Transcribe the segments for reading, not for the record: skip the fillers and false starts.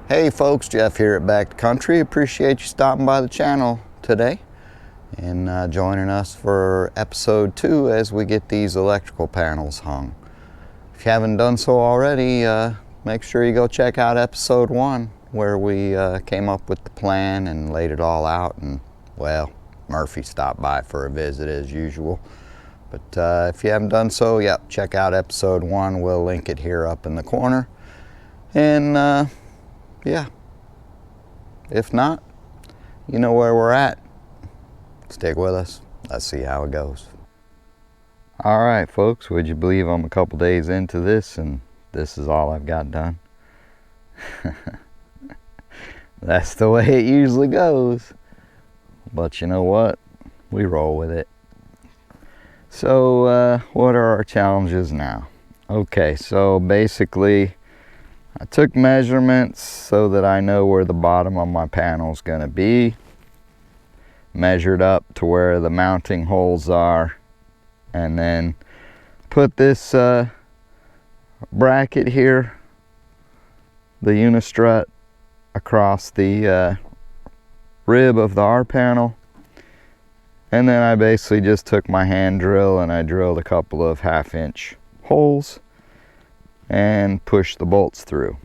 Hey folks, Jeff here at Back to Country. Appreciate you stopping by the channel today and joining us for episode 2 as we get these electrical panels hung. If you haven't done so already, make sure you go check out episode 1 where we came up with the plan and laid it all out, and well, Murphy stopped by for a visit as usual. But if you haven't done so, yep, check out episode 1. We'll link it here up in the corner. And yeah, if not, you know where we're at. Stick with us. Let's see how it goes. All right, folks, would you believe I'm a couple days into this and this is all I've got done? That's the way it usually goes. But you know what? We roll with it. So what are our challenges now? Okay, so basically I took measurements so that I know where the bottom of my panel is going to be. Measured up to where the mounting holes are, and then put this bracket here, the unistrut, across the rib of the R panel. And then I basically just took my hand drill and I drilled a couple of 1/2 inch holes and push the bolts through.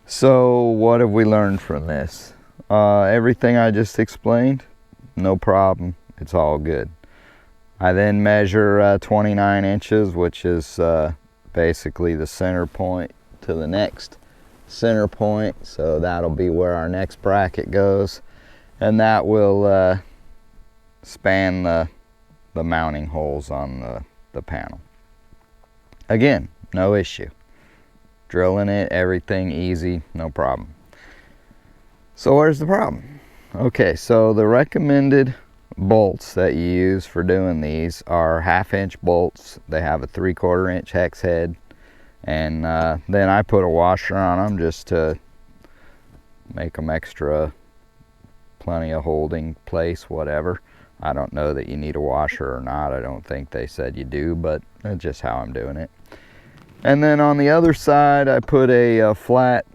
So what have we learned from this? Everything I just explained, no problem, it's all good. I then measure 29 inches, which is basically the center point to the next center point, so that'll be where our next bracket goes, and that will span the mounting holes on the panel. Again, no issue. Drilling it, everything easy, no problem. So where's the problem? Okay, so the recommended bolts that you use for doing these are 1/2 inch bolts. They have a 3/4 inch hex head, and then I put a washer on them just to make them extra, plenty of holding place, whatever. I don't know that you need a washer or not. I don't think they said you do, but that's just how I'm doing it. And then on the other side, I put a flat,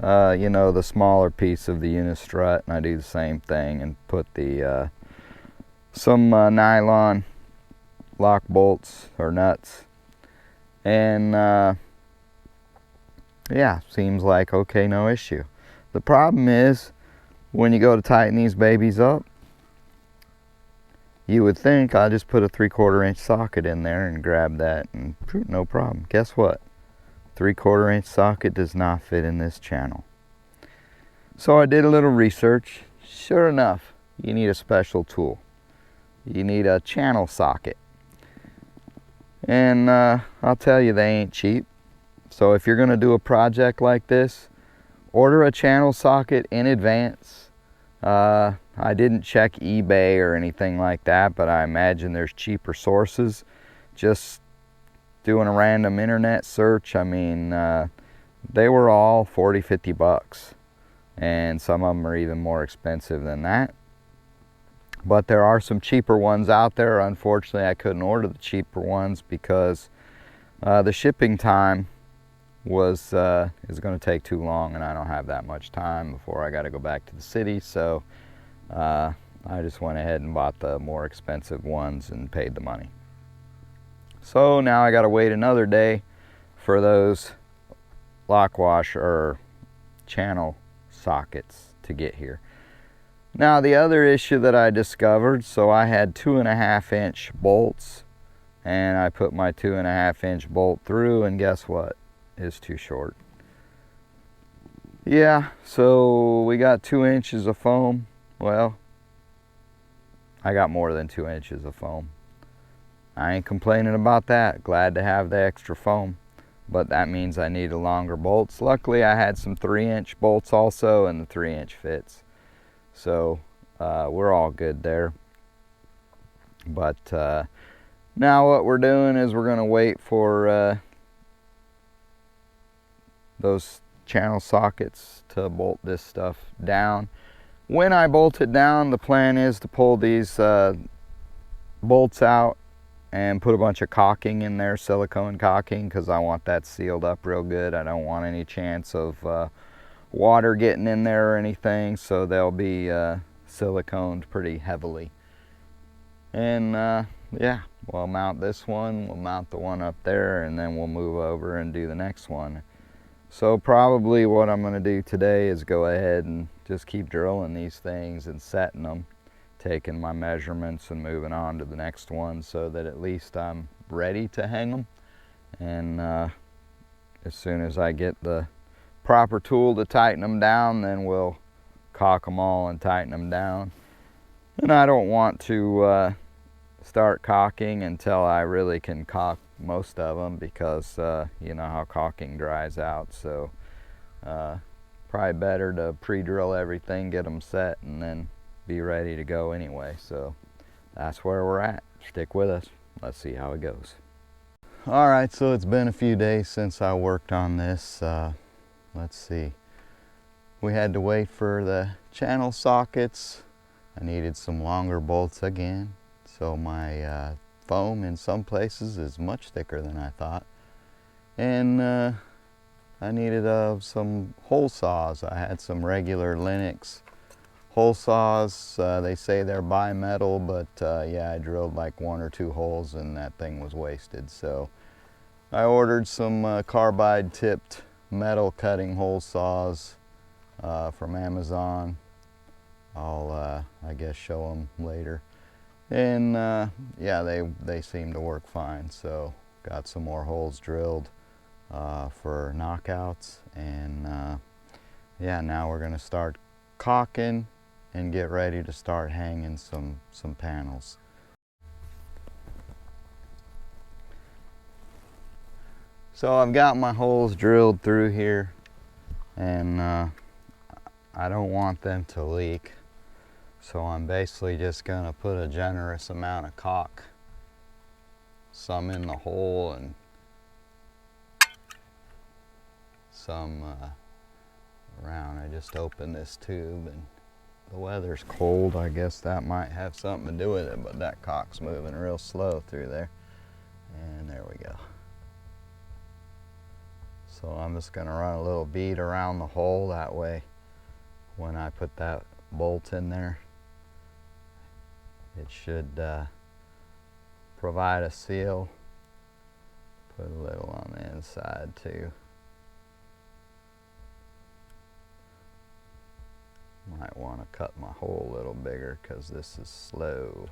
you know, the smaller piece of the unistrut, and I do the same thing and put the some nylon lock bolts or nuts. And yeah, seems like okay, no issue. The problem is when you go to tighten these babies up, you would think I'll just put a 3/4 inch socket in there and grab that and no problem. Guess what? 3/4 inch socket does not fit in this channel. So I did a little research. Sure enough, you need a special tool. You need a channel socket. And I'll tell you, they ain't cheap. So if you're going to do a project like this, order a channel socket in advance. I didn't check eBay or anything like that, but I imagine there's cheaper sources. Just doing a random internet search, I mean, they were all 40, 50 bucks. And some of them are even more expensive than that. But there are some cheaper ones out there. Unfortunately, I couldn't order the cheaper ones because the shipping time is going to take too long, and I don't have that much time before I got to go back to the city. So I just went ahead and bought the more expensive ones and paid the money. So now I got to wait another day for those lock wash or channel sockets to get here. Now the other issue that I discovered, so I had 2.5 inch bolts, and I put my 2.5 inch bolt through, and guess what? It's too short. Yeah, so we got 2 inches of foam. Well, I got more than 2 inches of foam. I ain't complaining about that. Glad to have the extra foam, but that means I need longer bolts. Luckily, I had some 3-inch bolts also, and the 3-inch fits. So we're all good there. But now what we're doing is we're going to wait for those channel sockets to bolt this stuff down. When I bolt it down, the plan is to pull these bolts out and put a bunch of caulking in there, silicone caulking, because I want that sealed up real good. I don't want any chance of water getting in there or anything, so they'll be siliconed pretty heavily. And yeah, we'll mount this one, we'll mount the one up there, and then we'll move over and do the next one. So probably what I'm going to do today is go ahead and just keep drilling these things and setting them, taking my measurements and moving on to the next one, so that at least I'm ready to hang them. And as soon as I get the proper tool to tighten them down, then we'll caulk them all and tighten them down. And I don't want to start caulking until I really can caulk most of them, because you know how caulking dries out. So probably better to pre-drill everything, get them set, and then be ready to go anyway. So that's where we're at. Stick with us. Let's see how it goes. All right, so it's been a few days since I worked on this. Let's see. We had to wait for the channel sockets. I needed some longer bolts again. So my foam in some places is much thicker than I thought. And I needed some hole saws. I had some regular Linux hole saws. They say they're bimetal, but yeah, I drilled like 1 or 2 holes and that thing was wasted. So I ordered some carbide tipped metal cutting hole saws from Amazon. I'll I guess show them later. And yeah, they seem to work fine. So got some more holes drilled for knockouts, and yeah, now we're gonna start caulking and get ready to start hanging some panels. So I've got my holes drilled through here, and I don't want them to leak. So I'm basically just gonna put a generous amount of caulk, some in the hole and some around. I just opened this tube, and the weather's cold. I guess that might have something to do with it, but that caulk's moving real slow through there. And there we go. So I'm just gonna run a little bead around the hole, that way when I put that bolt in there, it should provide a seal. Put a little on the inside too. Might want to cut my hole a little bigger because this is slow.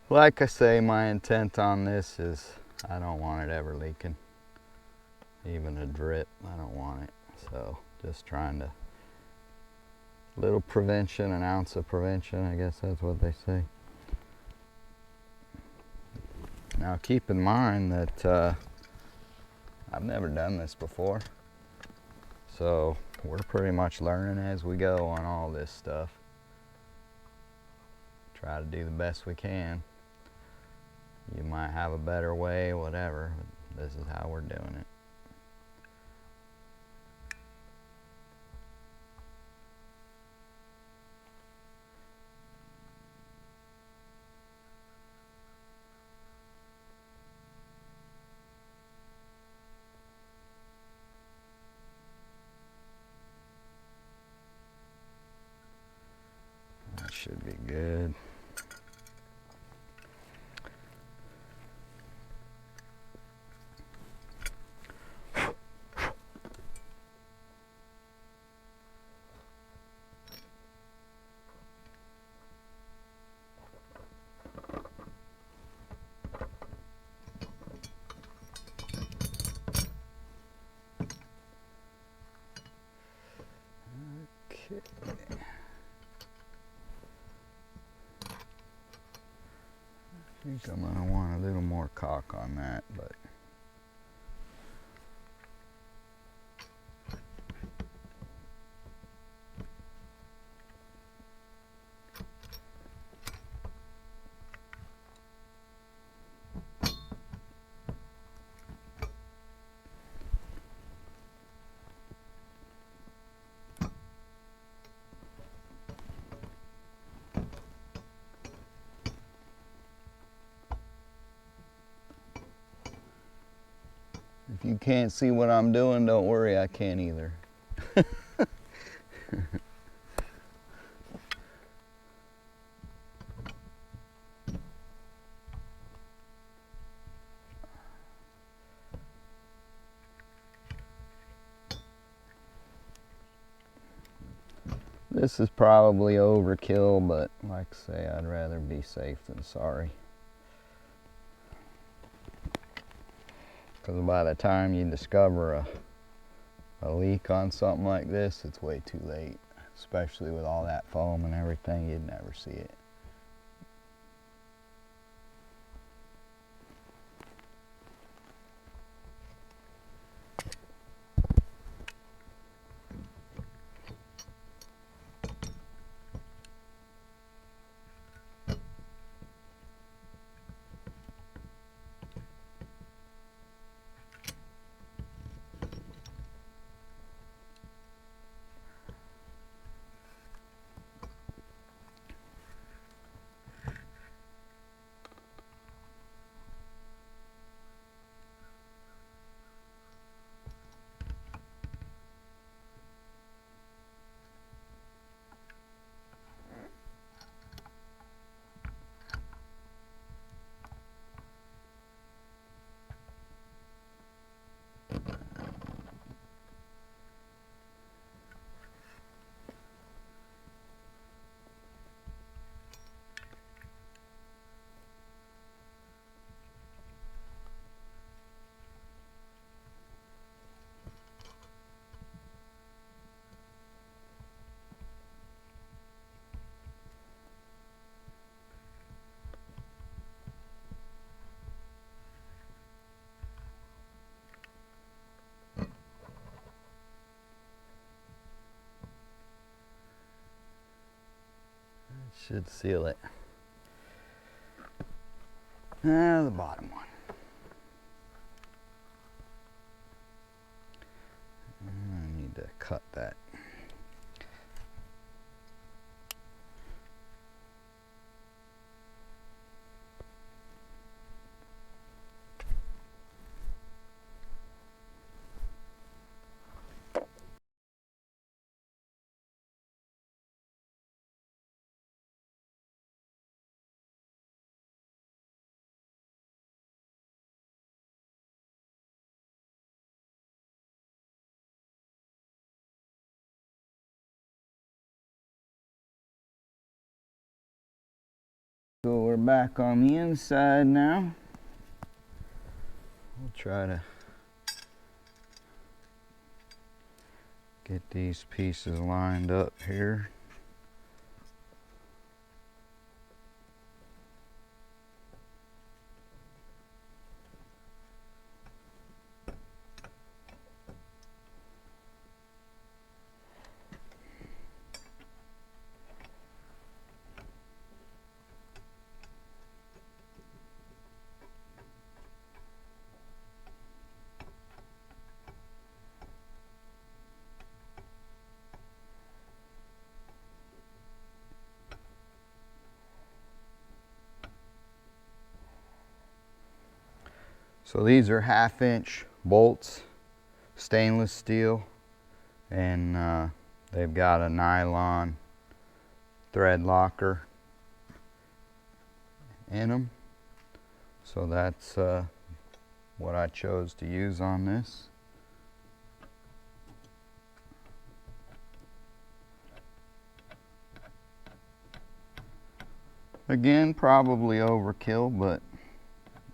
Like I say, my intent on this is I don't want it ever leaking. Even a drip, I don't want it. So just trying to, little prevention, an ounce of prevention, I guess that's what they say. Now keep in mind that I've never done this before, so we're pretty much learning as we go on all this stuff. Try to do the best we can. You might have a better way, whatever, but this is how we're doing it. That should be good. Okay. I think I'm going to want a little more caulk on that, but you can't see what I'm doing, don't worry, I can't either. This is probably overkill, but like I say, I'd rather be safe than sorry. Because by the time you discover a leak on something like this, it's way too late. Especially with all that foam and everything, you'd never see it. Should seal it. Now the bottom one. I need to cut that. So we're back on the inside now. We'll try to get these pieces lined up here. So these are 1/2-inch bolts, stainless steel, and they've got a nylon thread locker in them. So that's what I chose to use on this. Again, probably overkill, but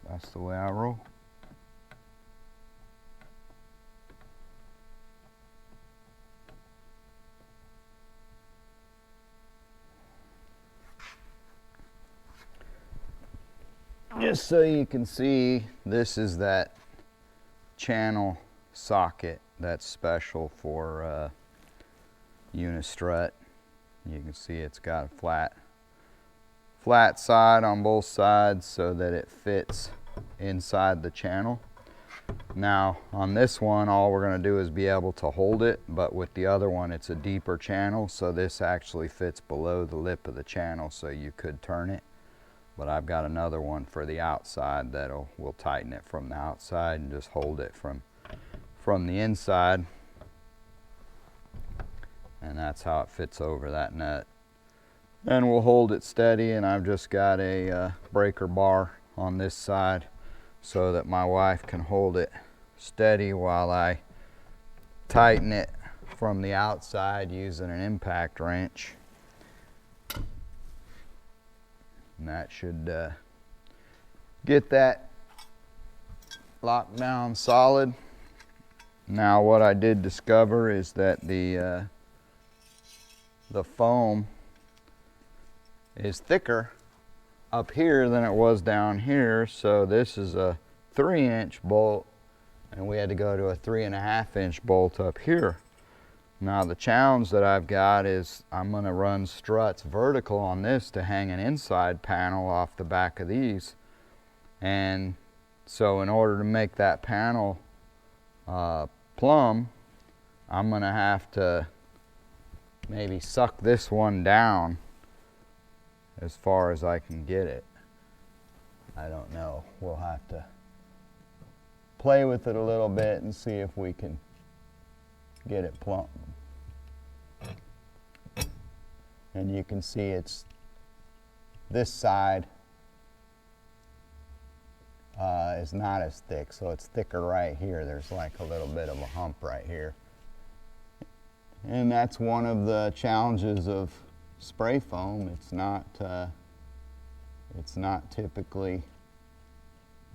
that's the way I roll. Just so you can see, this is that channel socket that's special for unistrut. You can see it's got a flat side on both sides so that it fits inside the channel. Now on this one, all we're going to do is be able to hold it, but with the other one it's a deeper channel, so this actually fits below the lip of the channel, so you could turn it. But I've got another one for the outside that'll will tighten it from the outside and just hold it from from the inside, and that's how it fits over that nut. And we'll hold it steady, and I've just got a breaker bar on this side so that my wife can hold it steady while I tighten it from the outside using an impact wrench. And that should get that locked down solid. Now what I did discover is that the foam is thicker up here than it was down here, so this is a 3-inch bolt and we had to go to a 3.5-inch bolt up here. Now the challenge that I've got is I'm going to run struts vertical on this to hang an inside panel off the back of these, and so in order to make that panel plumb, I'm going to have to maybe suck this one down as far as I can get it. I don't know. We'll have to play with it a little bit and see if we can get it plumb. And you can see it's this side is not as thick, so it's thicker right here. There's like a little bit of a hump right here. And that's one of the challenges of spray foam. It's not typically,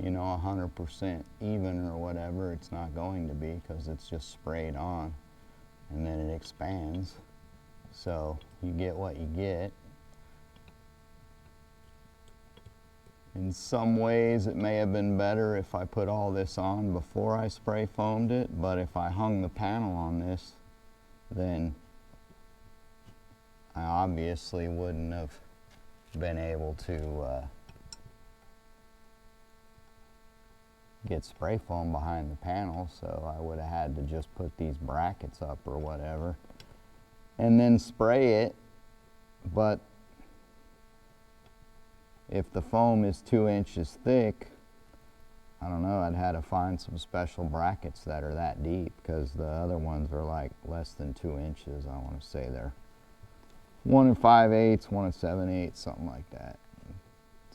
you know, 100% even or whatever. It's not going to be, because it's just sprayed on and then it expands. So you get what you get. In some ways it may have been better if I put all this on before I spray foamed it, but if I hung the panel on this, then I obviously wouldn't have been able to get spray foam behind the panel, so I would have had to just put these brackets up or whatever and then spray it. But if the foam is 2 inches thick, I don't know, I'd have to find some special brackets that are that deep, because the other ones are like less than 2 inches. I want to say they're 1 5/8, 1 7/8, something like that.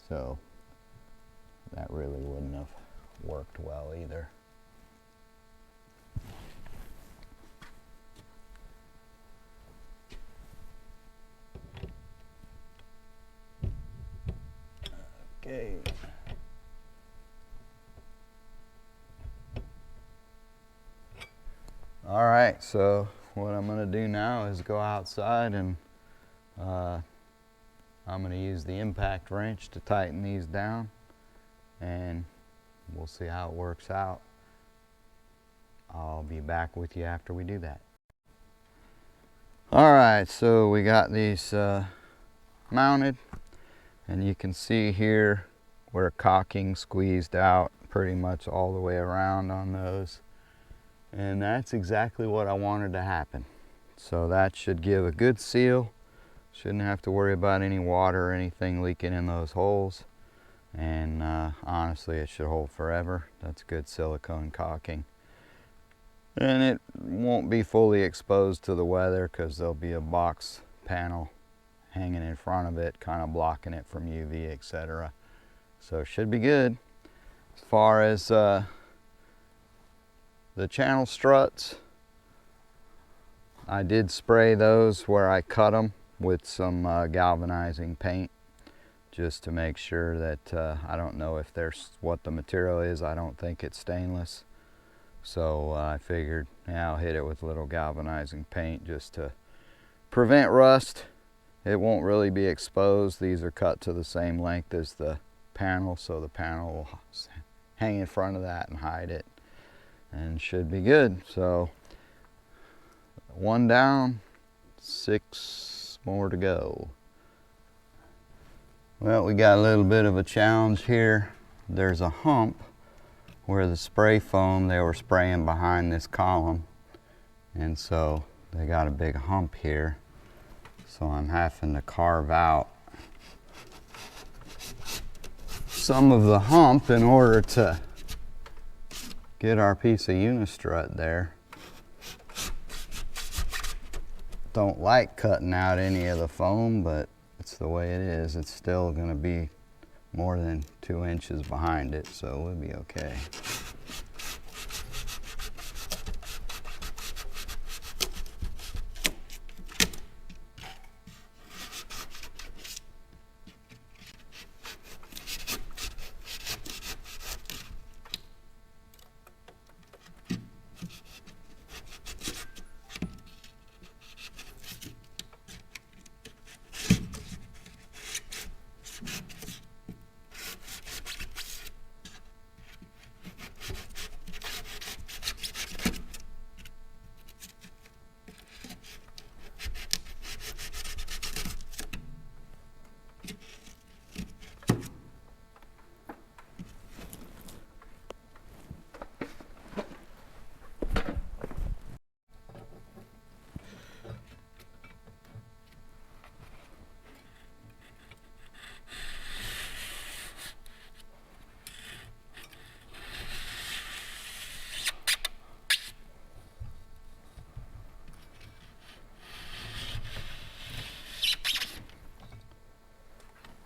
So that really wouldn't have worked well either. Okay. All right, so what I'm going to do now is go outside, and I'm going to use the impact wrench to tighten these down, and we'll see how it works out. I'll be back with you after we do that. All right, so we got these mounted, and you can see here where caulking squeezed out pretty much all the way around on those. And that's exactly what I wanted to happen. So that should give a good seal. Shouldn't have to worry about any water or anything leaking in those holes. And honestly, it should hold forever. That's good silicone caulking. And it won't be fully exposed to the weather, because there'll be a box panel hanging in front of it, kind of blocking it from UV, etc. So it should be good. As far as the channel struts, I did spray those where I cut them with some galvanizing paint, just to make sure that I don't know if there's what the material is. I don't think it's stainless, so I figured, yeah, I'll hit it with a little galvanizing paint just to prevent rust. It won't really be exposed. These are cut to the same length as the panel, so the panel will hang in front of that and hide it, and should be good. So 1 down, 6 more to go. Well, we got a little bit of a challenge here. There's a hump where the spray foam, they were spraying behind this column, and so they got a big hump here. So I'm having to carve out some of the hump in order to get our piece of unistrut there. Don't like cutting out any of the foam, but it's the way it is. It's still going to be more than 2 inches behind it, so we'll be okay.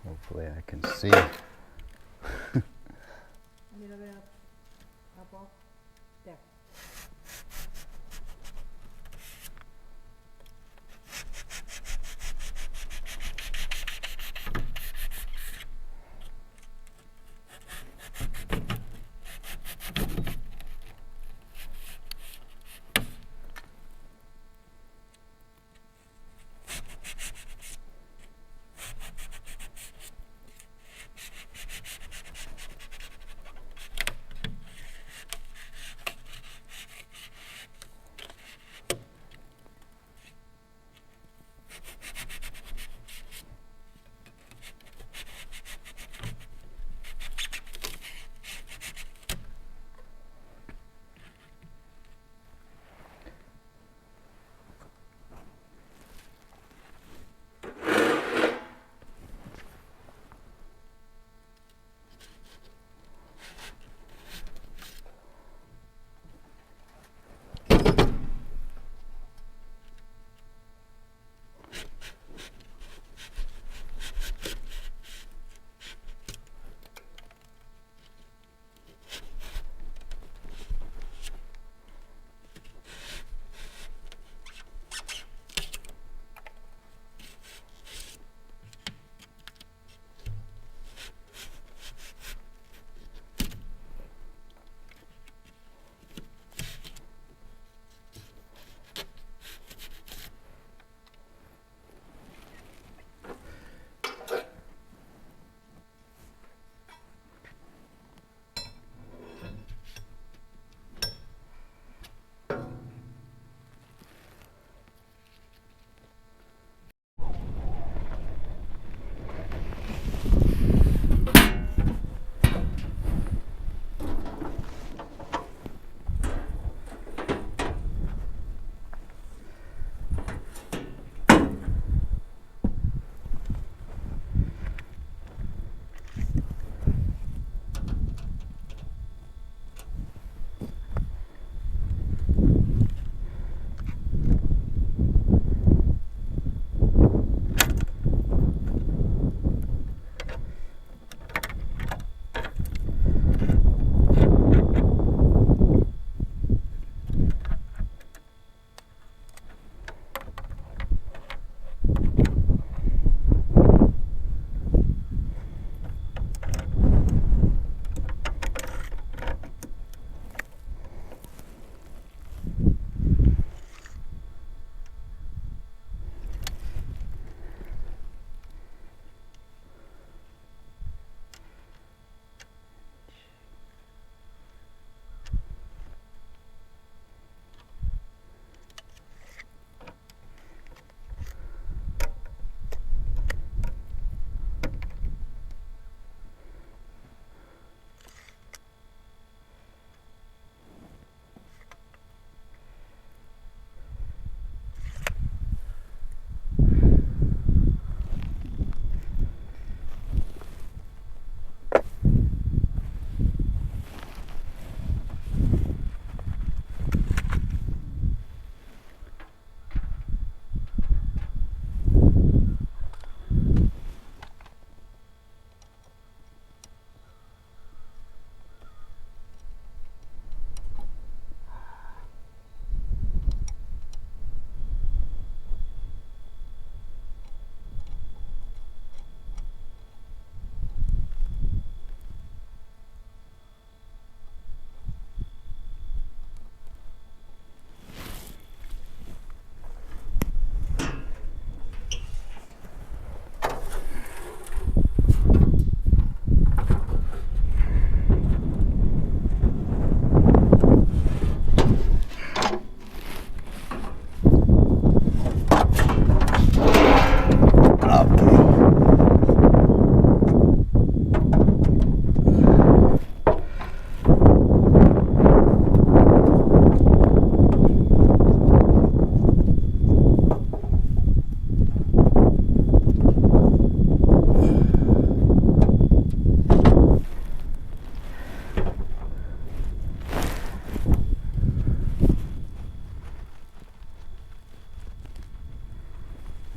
Hopefully I can see. A little bit above there.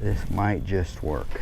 This might just work.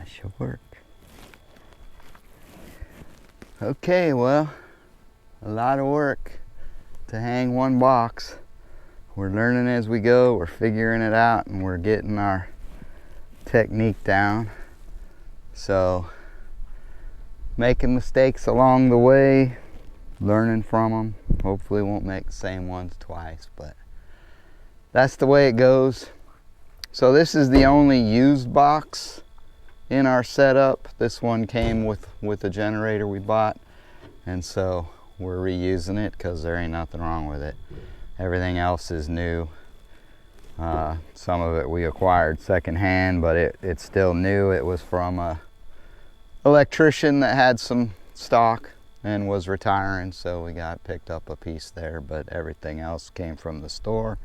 Should work. Okay, well, a lot of work to hang one box. We're learning as we go, we're figuring it out, and we're getting our technique down. So, making mistakes along the way, learning from them. Hopefully won't make the same ones twice, but that's the way it goes. So this is the only used box in our setup. This one came with the generator we bought, and so we're reusing it because there ain't nothing wrong with it. Everything else is new. Some of it we acquired secondhand, but it's still new. It was from a electrician that had some stock and was retiring, so we picked up a piece there, but everything else came from the store.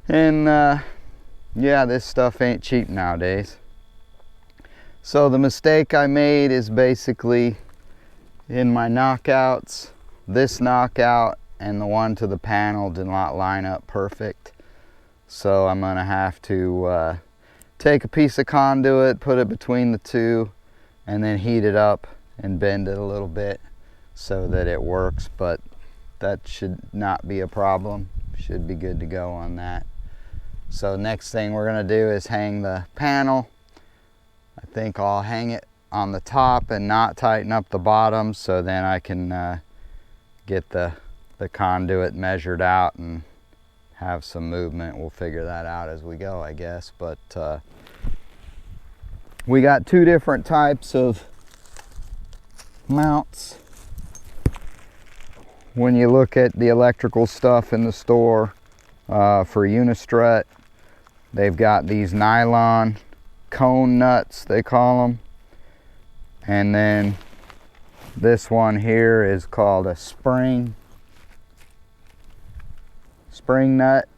And yeah, this stuff ain't cheap nowadays. So the mistake I made is basically in my knockouts, this knockout and the one to the panel did not line up perfect. So I'm gonna have to take a piece of conduit, put it between the two, and then heat it up and bend it a little bit so that it works, but that should not be a problem. Should be good to go on that. So next thing we're going to do is hang the panel. I think I'll hang it on the top and not tighten up the bottom, so then I can get the conduit measured out and have some movement. We'll figure that out as we go, I guess. But we got two different types of mounts. When you look at the electrical stuff in the store for Unistrut, they've got these nylon cone nuts, they call them. And then this one here is called a spring nut.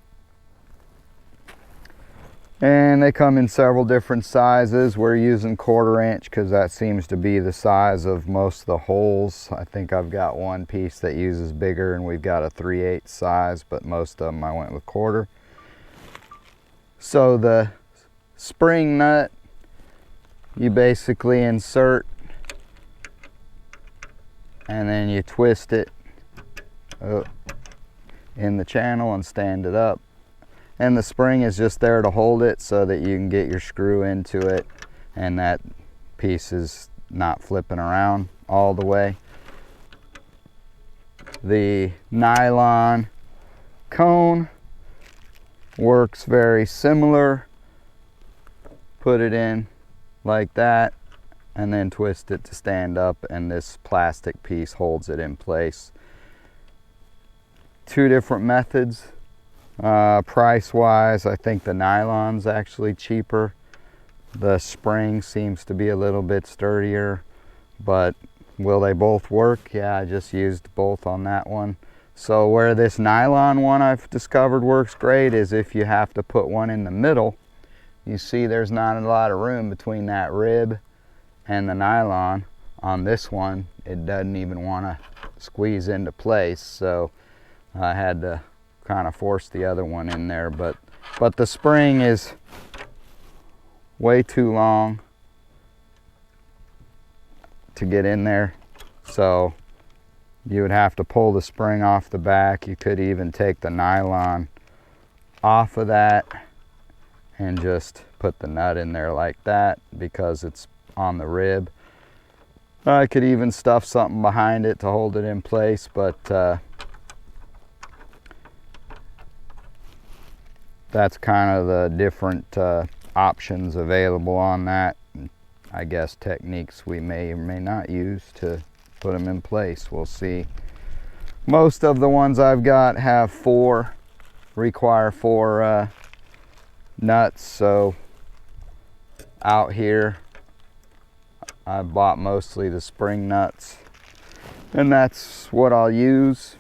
And they come in several different sizes. We're using 1/4 inch because that seems to be the size of most of the holes. I think I've got one piece that uses bigger, and we've got a 3/8 size, but most of them I went with 1/4. So the spring nut, you basically insert and then you twist it in the channel and stand it up. And the spring is just there to hold it so that you can get your screw into it and that piece is not flipping around all the way. The nylon cone works very similar. Put it in like that and then twist it to stand up, and this plastic piece holds it in place. Two different methods. Price wise, I think the nylon's actually cheaper. The spring seems to be a little bit sturdier, but will they both work? Yeah, I just used both on that one. So where this nylon one I've discovered works great is if you have to put one in the middle. You see there's not a lot of room between that rib and the nylon. On this one, it doesn't even want to squeeze into place, so I had to kind of force the other one in there, but the spring is way too long to get in there, so you would have to pull the spring off the back. You could even take the nylon off of that and just put the nut in there like that because it's on the rib. I could even stuff something behind it to hold it in place, but that's kind of the different options available on that. I guess techniques we may or may not use to put them in place. We'll see. Most of the ones I've got have require four nuts. So out here, I bought mostly the spring nuts, and that's what I'll use.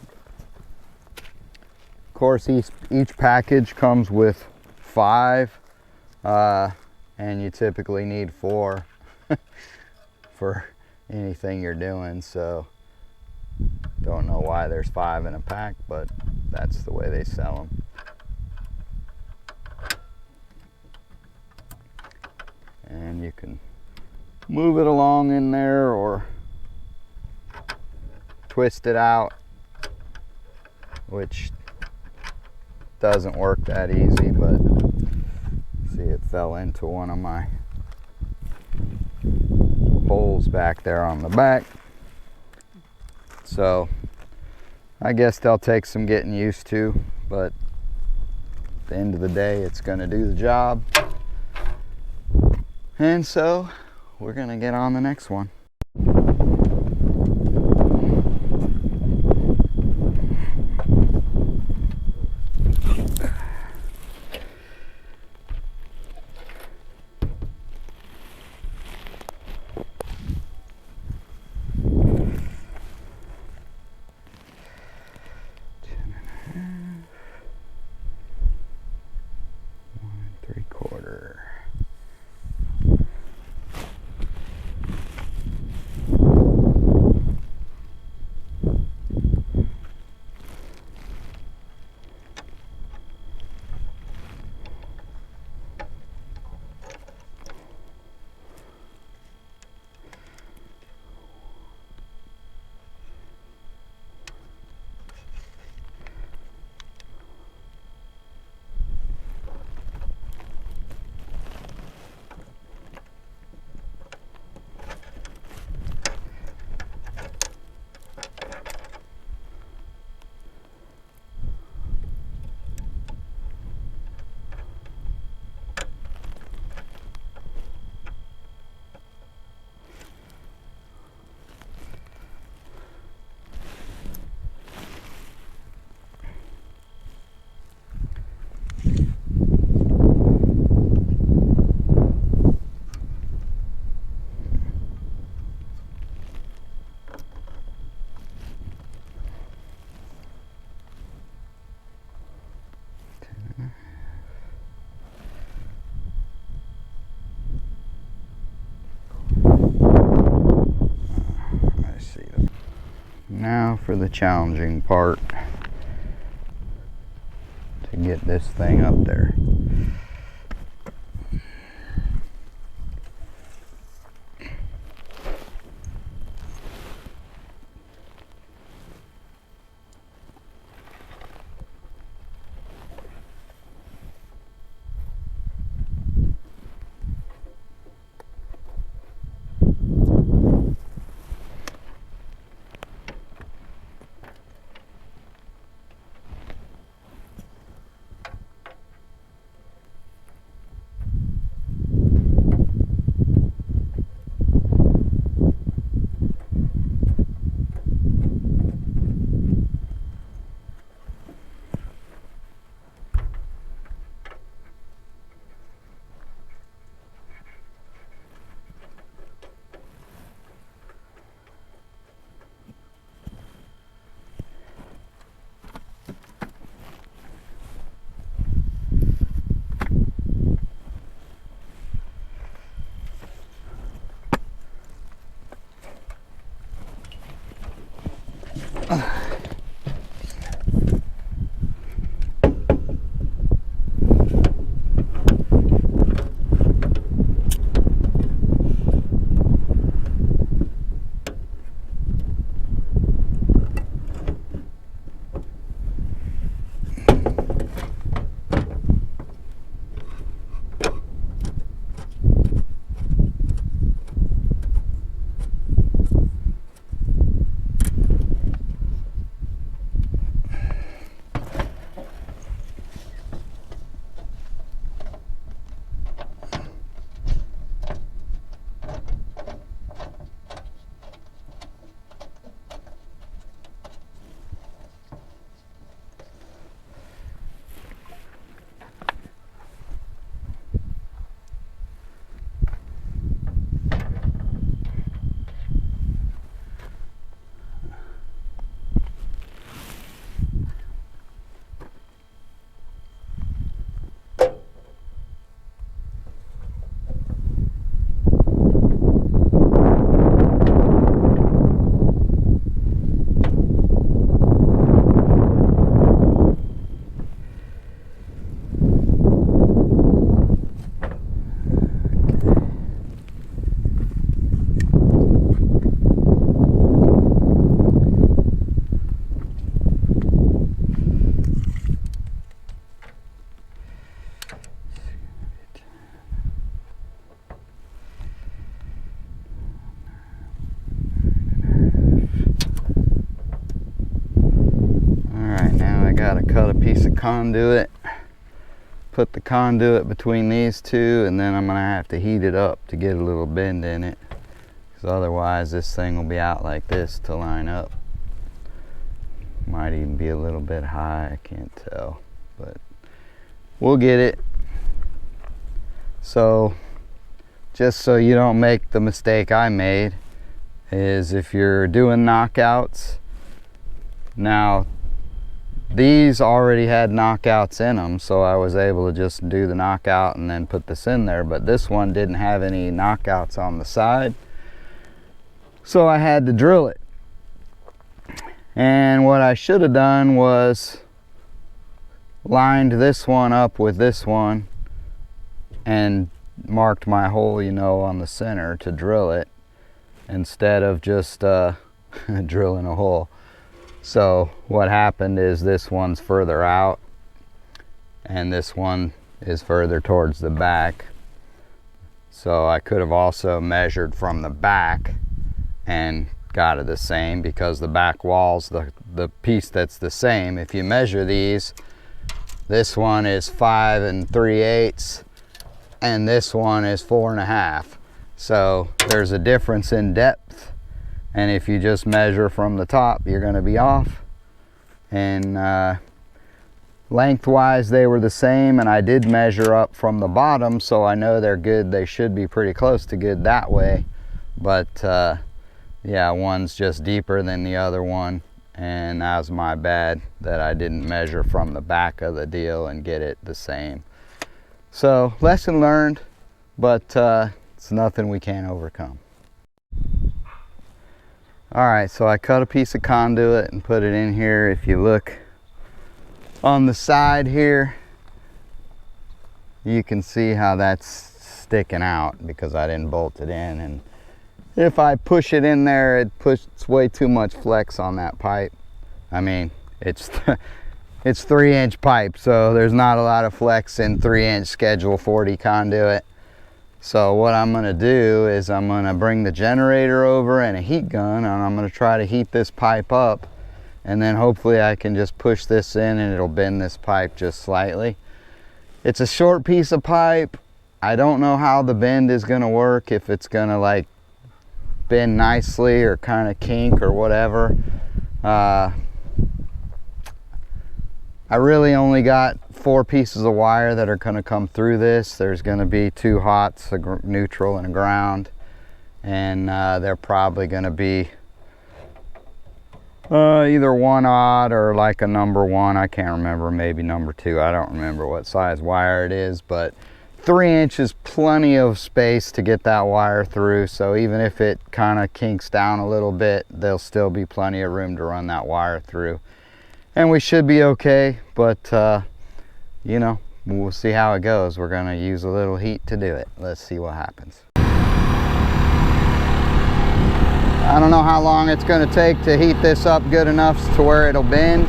Of course, each package comes with 5, and you typically need 4 for anything you're doing. So don't know why there's 5 in a pack, but that's the way they sell them. And you can move it along in there or twist it out, which doesn't work that easy, but see, it fell into one of my holes back there on the back. So I guess they'll take some getting used to, but at the end of the day, it's going to do the job. And so we're going to get on the next one. Now for the challenging part, to get this thing up there. Gotta cut a piece of conduit, put the conduit between these two, and then I'm gonna have to heat it up to get a little bend in it, because otherwise this thing will be out like this to line up. Might even be a little bit high, I can't tell, but we'll get it. So just so you don't make the mistake I made, is if you're doing knockouts, now these already had knockouts in them, so I was able to just do the knockout and then put this in there, but this one didn't have any knockouts on the side, so I had to drill it. And what I should have done was lined this one up with this one and marked my hole, you know, on the center to drill it, instead of just drilling a hole. So what happened is this one's further out and this one is further towards the back. So I could have also measured from the back and got it the same, because the back wall's the piece that's the same. If you measure these, this one is 5 3/8 and this one is 4 1/2. So there's a difference in depth. And if you just measure from the top, you're going to be off. And lengthwise, they were the same, and I did measure up from the bottom, so I know they're good. They should be pretty close to good that way. But yeah, one's just deeper than the other one, and that was my bad that I didn't measure from the back of the deal and get it the same. So lesson learned, but it's nothing we can't overcome. Alright, so I cut a piece of conduit and put it in here. If you look on the side here, you can see how that's sticking out because I didn't bolt it in. And if I push it in there, it puts way too much flex on that pipe. I mean, it's 3-inch pipe, so there's not a lot of flex in 3-inch schedule 40 conduit. So what I'm gonna do is I'm gonna bring the generator over and a heat gun, and I'm gonna try to heat this pipe up, and then hopefully I can just push this in and it'll bend this pipe just slightly. It's a short piece of pipe. I don't know how the bend is gonna work, if it's gonna like bend nicely or kind of kink or whatever. I really only got 4 pieces of wire that are going to come through this. There's going to be 2 hots, a neutral and a ground, and they're probably going to be either 1 odd or like a number 1. I can't remember, maybe number 2. I don't remember what size wire it is, but 3 inches, plenty of space to get that wire through. So even if it kind of kinks down a little bit, there'll still be plenty of room to run that wire through. And we should be okay, but you know, we'll see how it goes. We're gonna use a little heat to do it. Let's see what happens. I don't know how long it's gonna take to heat this up good enough to where it'll bend.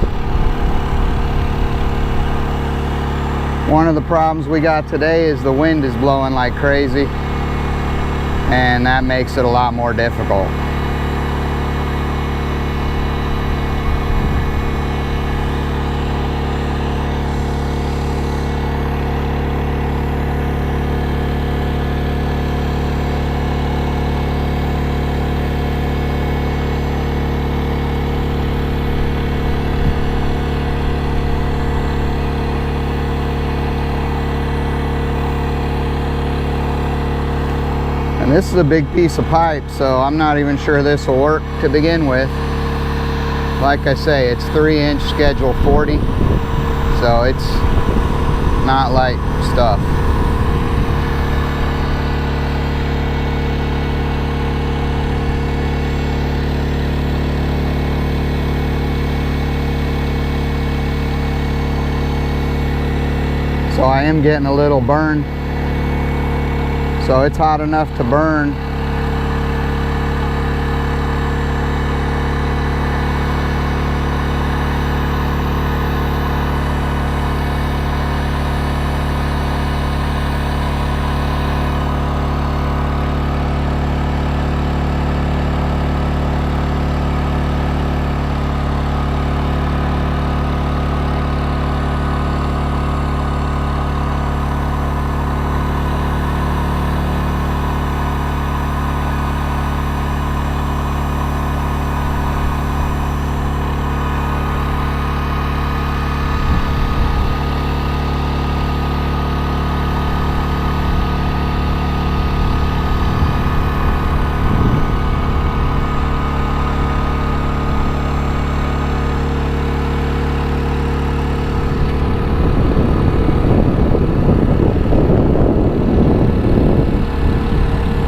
One of the problems we got today is the wind is blowing like crazy, and that makes it a lot more difficult. And this is a big piece of pipe, so I'm not even sure this will work to begin with. Like I say, it's 3-inch schedule 40, so it's not light stuff. So I am getting a little burn. So it's hot enough to burn.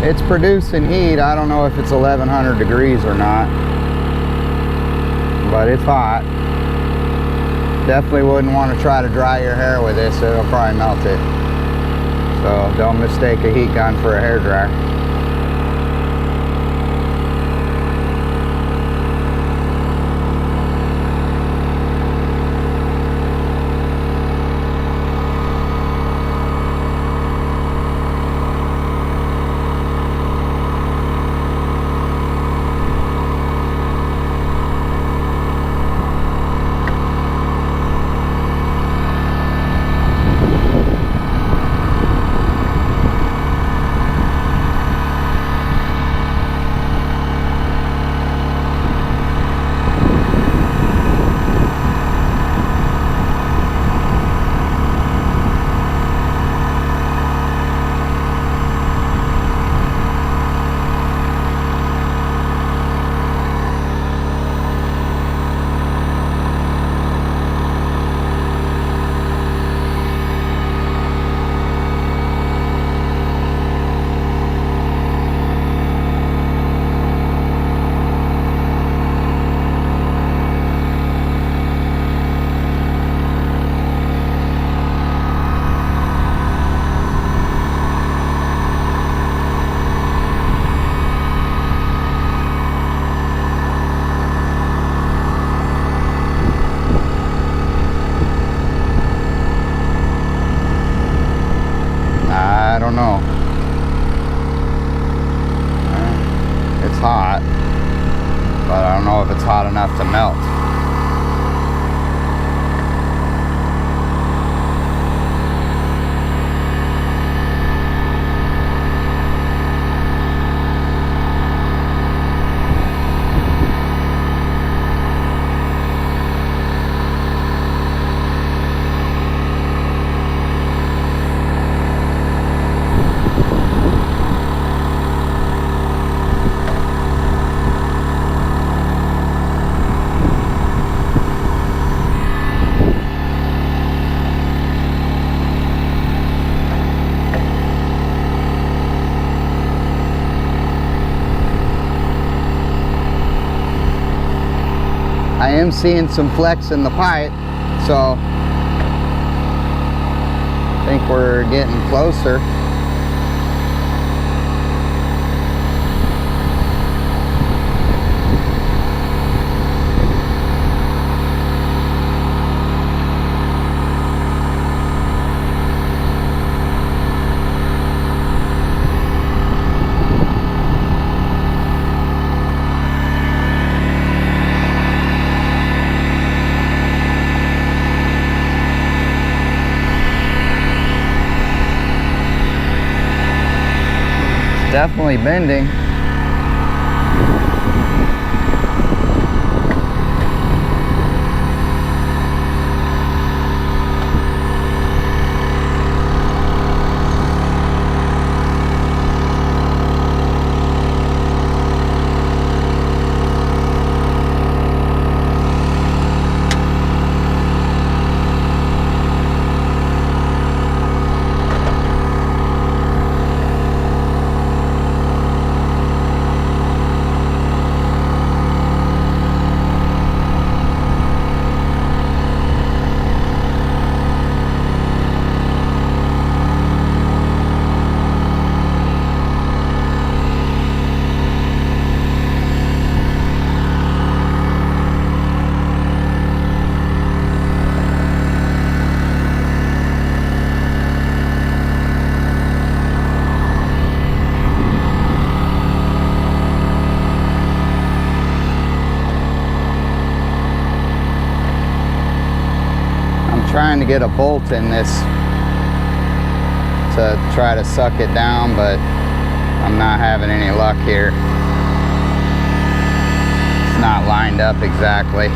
It's producing heat. I don't know if it's 1100 degrees or not, but it's hot. Definitely wouldn't want to try to dry your hair with this. It'll probably melt it. So don't mistake a heat gun for a hair dryer. but I don't know if it's hot enough to melt. I am seeing some flex in the pipe, so I think we're getting closer. Definitely bending. Trying to get a bolt in this to try to suck it down, but I'm not having any luck here. It's not lined up exactly.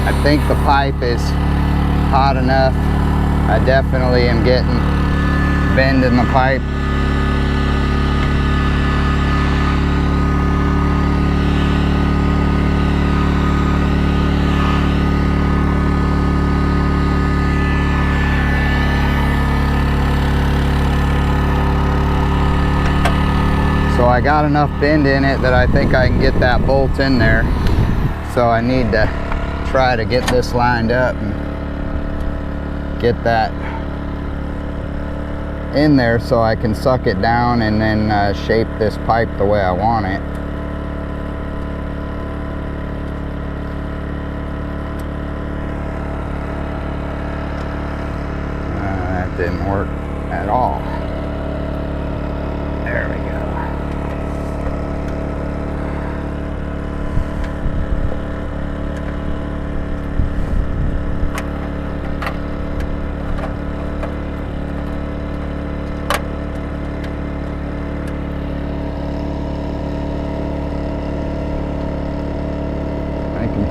I think the pipe is hot enough. I definitely am getting bend in the pipe. So I got enough bend in it that I think I can get that bolt in there. So I need to try to get this lined up and get that in there so I can suck it down and then shape this pipe the way I want it. That didn't work at all. There we go.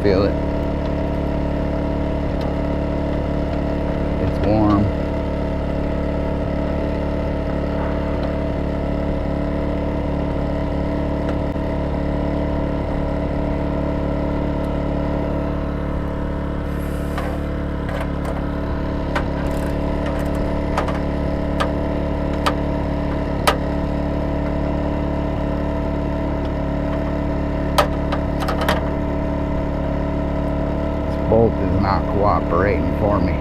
Feel it. It's warm. Bolt is not cooperating for me.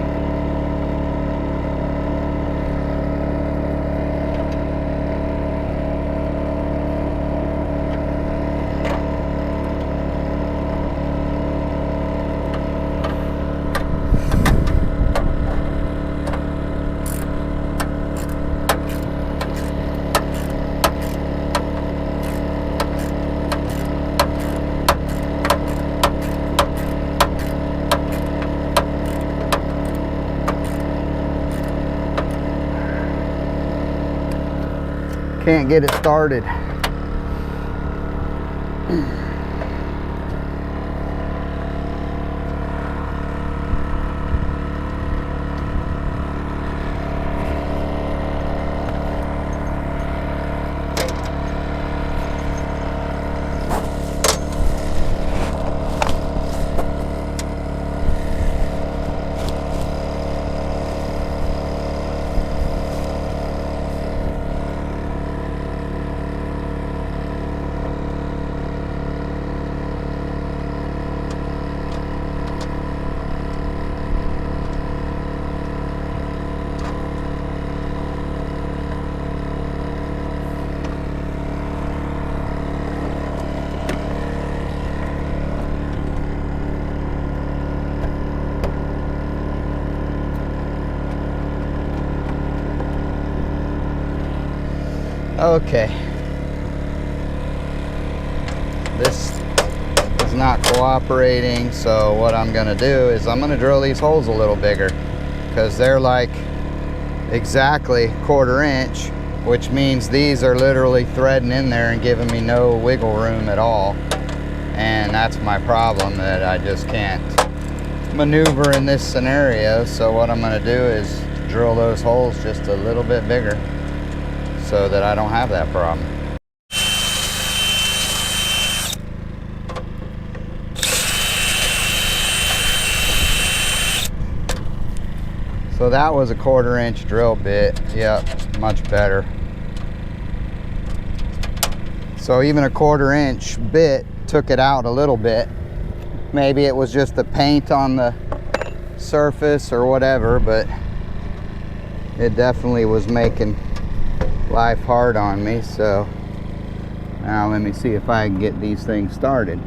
can't get it started. Okay, this is not cooperating, so what I'm gonna do is I'm gonna drill these holes a little bigger, because they're like exactly 1/4 inch, which means these are literally threading in there and giving me no wiggle room at all. And that's my problem, that I just can't maneuver in this scenario. So what I'm gonna do is drill those holes just a little bit bigger, so that I don't have that problem. So that was a 1/4 inch drill bit. Yep, much better. So even a 1/4 inch bit took it out a little bit. Maybe it was just the paint on the surface or whatever, but it definitely was making life hard on me. So now let me see if I can get these things started.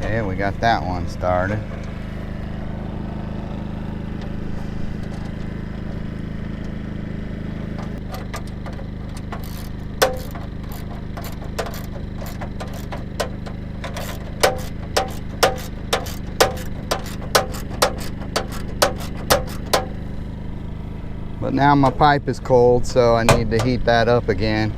Okay, we got that one started. But now my pipe is cold, so I need to heat that up again.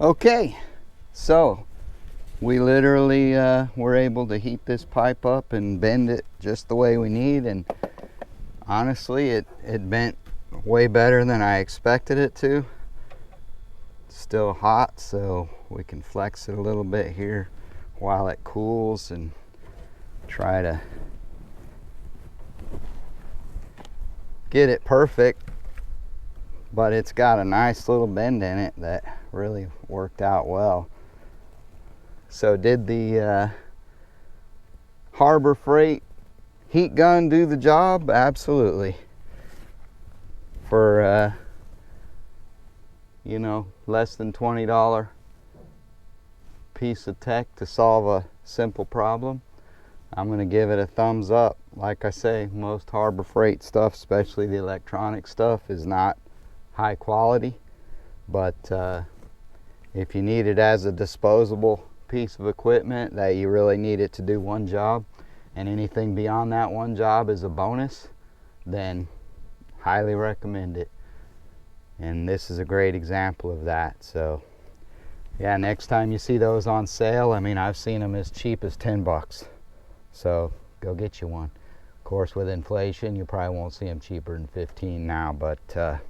Okay, so we literally were able to heat this pipe up and bend it just the way we need, and honestly it bent way better than I expected it to. It's still hot, so we can flex it a little bit here while it cools and try to get it perfect. But it's got a nice little bend in it that really worked out well. So did the Harbor Freight heat gun do the job? Absolutely. For you know, less than $20 piece of tech to solve a simple problem, I'm gonna give it a thumbs up. Like I say, most Harbor Freight stuff, especially the electronic stuff, is not high quality, but if you need it as a disposable piece of equipment that you really need it to do one job, and anything beyond that one job is a bonus, then highly recommend it. And this is a great example of that. So yeah, next time you see those on sale, I mean, I've seen them as cheap as 10 bucks. So go get you one. Of course, with inflation, you probably won't see them cheaper than 15 now, but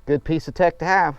good piece of tech to have.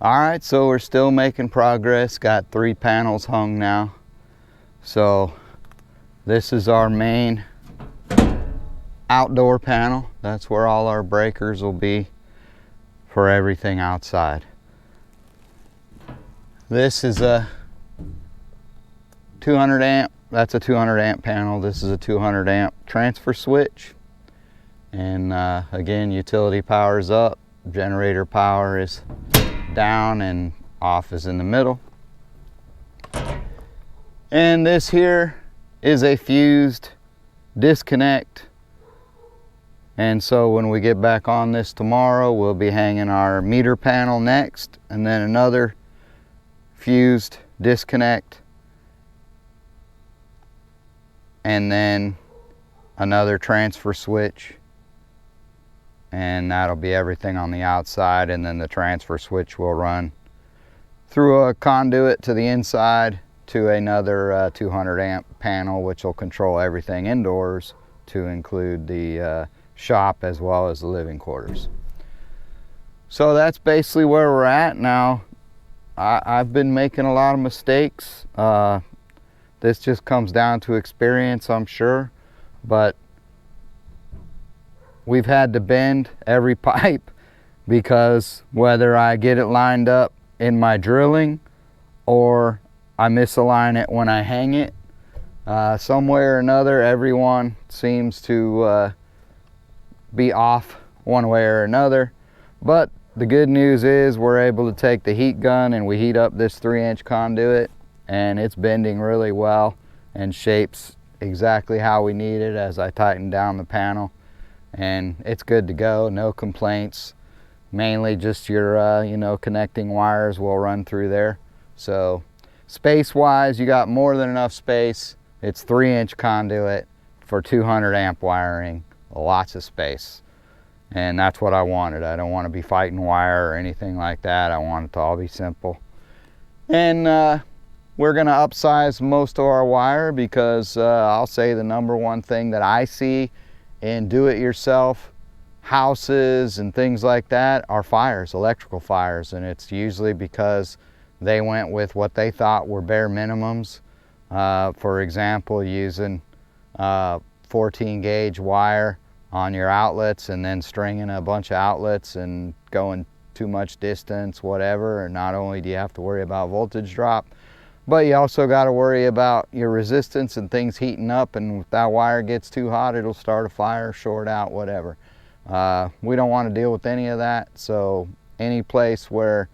All right, so we're still making progress. Got 3 panels hung now. So this is our main outdoor panel. That's where all our breakers will be for everything outside. This is a 200 amp, that's a 200 amp panel. This is a 200 amp transfer switch. And again, utility power is up, generator power is down, and off is in the middle. And this here is a fused disconnect. And so when we get back on this tomorrow, we'll be hanging our meter panel next, and then another fused disconnect, and then another transfer switch. And that'll be everything on the outside, and then the transfer switch will run through a conduit to the inside to another 200 amp panel, which will control everything indoors, to include the shop as well as the living quarters. So that's basically where we're at now. I've been making a lot of mistakes. This just comes down to experience, I'm sure, but we've had to bend every pipe because whether I get it lined up in my drilling or I misalign it when I hang it, some way or another, everyone seems to be off one way or another. But the good news is we're able to take the heat gun and we heat up this 3-inch conduit, and it's bending really well and shapes exactly how we need it as I tighten down the panel. And it's good to go, no complaints. Mainly just your you know, connecting wires will run through there. So space wise, you got more than enough space. It's 3-inch conduit for 200 amp wiring, lots of space. And that's what I wanted. I don't want to be fighting wire or anything like that. I want it to all be simple. And we're gonna upsize most of our wire because I'll say the number one thing that I see in do-it-yourself houses and things like that are fires, electrical fires, and it's usually because they went with what they thought were bare minimums. For example, using 14 gauge wire on your outlets and then stringing a bunch of outlets and going too much distance, whatever. And not only do you have to worry about voltage drop, but you also got to worry about your resistance and things heating up, and if that wire gets too hot, it'll start a fire, short out, whatever. We don't want to deal with any of that. So any place where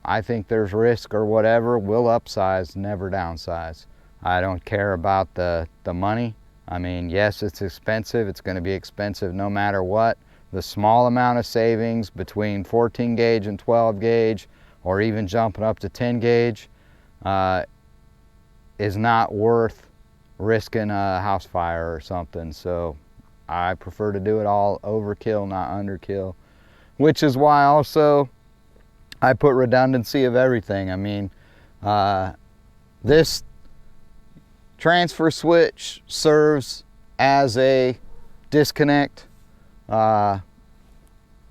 I think there's risk or whatever, we'll upsize, never downsize. I don't care about the money. I mean, yes, it's expensive. It's going to be expensive no matter what. The small amount of savings between 14 gauge and 12 gauge, or even jumping up to 10 gauge, is not worth risking a house fire or something. So I prefer to do it all overkill, not underkill, which is why also I put redundancy of everything. I mean, this transfer switch serves as a disconnect, but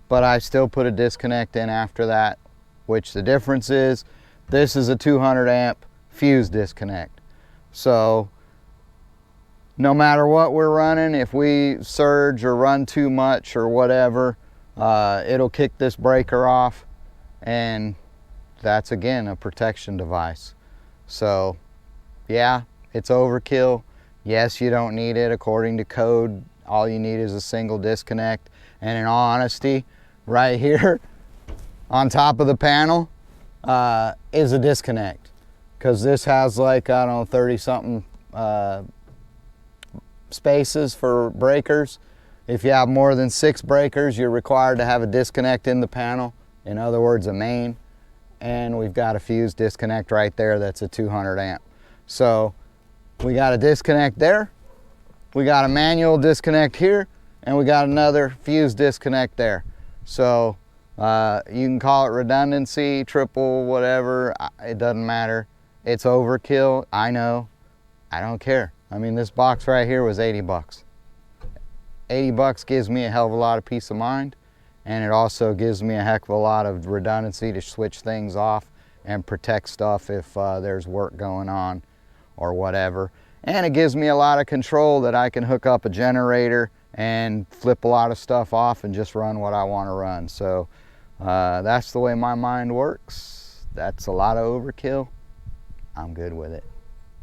I still put a disconnect in after that, which the difference is this is a 200 amp fuse disconnect. So no matter what we're running, if we surge or run too much or whatever, it'll kick this breaker off, and that's again a protection device. So yeah, it's overkill. Yes, you don't need it. According to code, all you need is a single disconnect. And in all honesty, right here on top of the panel is a disconnect, because this has like, I don't know, 30 something spaces for breakers. If you have more than 6 breakers, you're required to have a disconnect in the panel, in other words a main, and we've got a fuse disconnect right there that's a 200 amp. So we got a disconnect there, we got a manual disconnect here, and we got another fuse disconnect there. So you can call it redundancy, triple, whatever, it doesn't matter. It's overkill, I know, I don't care. I mean, this box right here was 80 bucks. 80 bucks gives me a hell of a lot of peace of mind, and it also gives me a heck of a lot of redundancy to switch things off and protect stuff if there's work going on or whatever. And it gives me a lot of control that I can hook up a generator and flip a lot of stuff off and just run what I want to run. So that's the way my mind works. That's a lot of overkill. I'm good with it.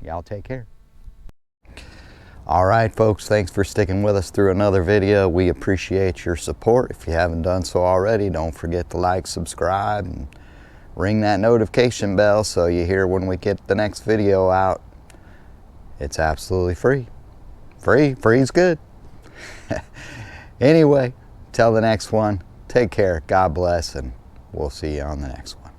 Y'all take care. All right, folks, thanks for sticking with us through another video. We appreciate your support. If you haven't done so already, don't forget to like, subscribe, and ring that notification bell so you hear when we get the next video out. It's absolutely free. Free's good. Anyway, till the next one, take care, God bless, and we'll see you on the next one.